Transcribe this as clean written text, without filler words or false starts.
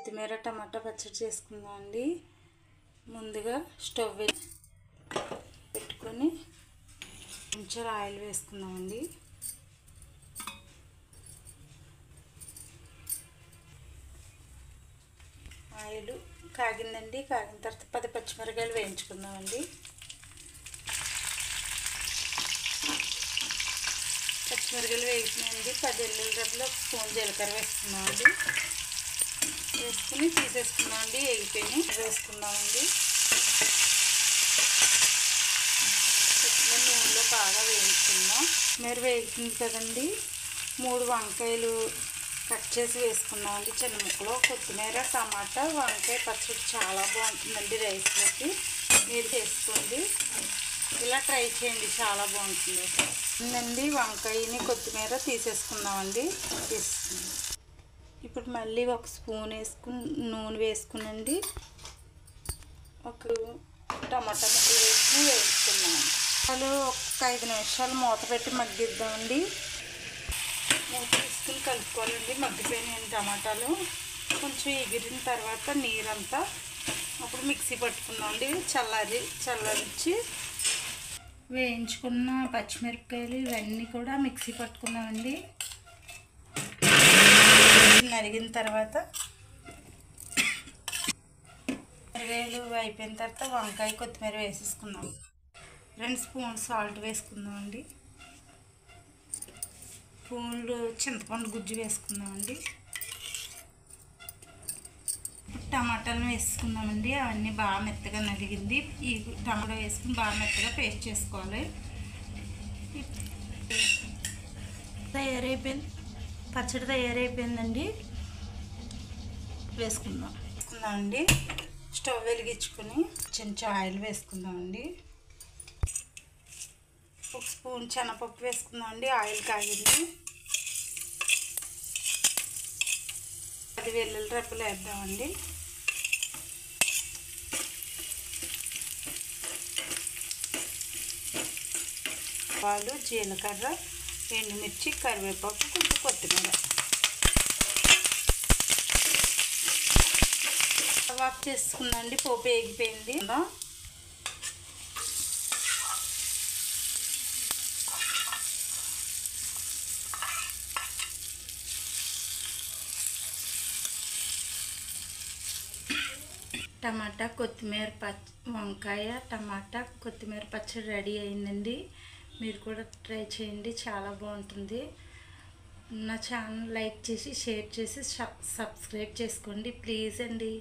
కొత్తిమీర టమాటా పచ్చడి చేసుకుందాం అండి. ముందుగా స్టవ్ పెట్టుకొని కొంచెం ఆయిల్ వేసుకుందామండి. ఆయిల్ కాగిందండి. కాగిన తర్వాత 10 పచ్చిమిరపకాయలు వేయించుకుందామండి. పచ్చిమిరపకాయలు వేయించినాయండి. 10 వెల్లుల్లి రెబ్బలు, 1 స్పూన్ జీలకర్ర వేసుకున్నామండి. వేసుకుని తీసేసుకున్నామండి. ఎగిపోయి వేసుకుందామండి. నూనెలో బాగా వేయించుకుందాం. మీరు వేగుతుంది కదండి. 3 వంకాయలు కట్ చేసి వేసుకున్నామండి చిన్న ముక్కలు. కొత్తిమీర టమాటా వంకాయ పచ్చడి చాలా బాగుంటుందండి. రైస్లోకి మీరు చేసుకోండి, ఇలా ట్రై చేయండి, చాలా బాగుంటుంది అండి. వంకాయని కొత్తిమీర తీసేసుకుందామండి. ఇప్పుడు మళ్ళీ 1 స్పూన్ వేసుకుని నూనె వేసుకునండి. ఒక టమాటా ముక్కలు వేసుకుని వేసుకున్నామండి. అలా ఒక 5 నిమిషాలు మూత పెట్టి మగ్గిద్దామండి. మూత తీసుకుని కలుపుకోవాలండి. మగ్గిపోయినాయండి టమాటాలు. కొంచెం ఎగిరిన తర్వాత నీరంతా అప్పుడు మిక్సీ పట్టుకుందామండి. చల్లారించి వేయించుకున్న పచ్చిమిరపకాయలు ఇవన్నీ కూడా మిక్సీ పట్టుకుందామండి. నలిగిన తర్వాత మిరపకాయలు అయిపోయిన తర్వాత వంకాయ కొత్తిమీర వేసేసుకుందాం. 2 స్పూన్ సాల్ట్ వేసుకుందామండి. స్పూన్లు చింతపండు గుజ్జు వేసుకుందామండి. టమాటాలను వేసుకుందామండి. అవన్నీ బాగా మెత్తగా నలిగింది. ఈ టమాటా వేసుకుని బాగా మెత్తగా పేస్ట్ చేసుకోవాలి. పచ్చడి తయారైపోయిందండి. వేసుకుందామండి. స్టవ్ వెలిగించుకొని కొంచెం ఆయిల్ వేసుకుందామండి. 1 స్పూన్ శనగపప్పు వేసుకుందామండి. ఆయిల్ కాగింది. 10 వెల్లుల్లి రెబ్బలు వేద్దామండి. ఆవాలు, జీలకర్ర, ఎండుమిర్చి, కరివేపాకు, కొంచెం కొత్తిమీర. ఆఫ్ చేసుకుందండి. పోపు వేగిపోయింది. టమాటా కొత్తిమీర వంకాయ టమాటా కొత్తిమీర పచ్చడి రెడీ అయిందండి. మీరు కూడా ట్రై చేయండి, చాలా బాగుంటుంది. నా ఛానల్ లైక్ చేసి షేర్ చేసి సబ్స్క్రైబ్ చేసుకోండి ప్లీజ్ అండి.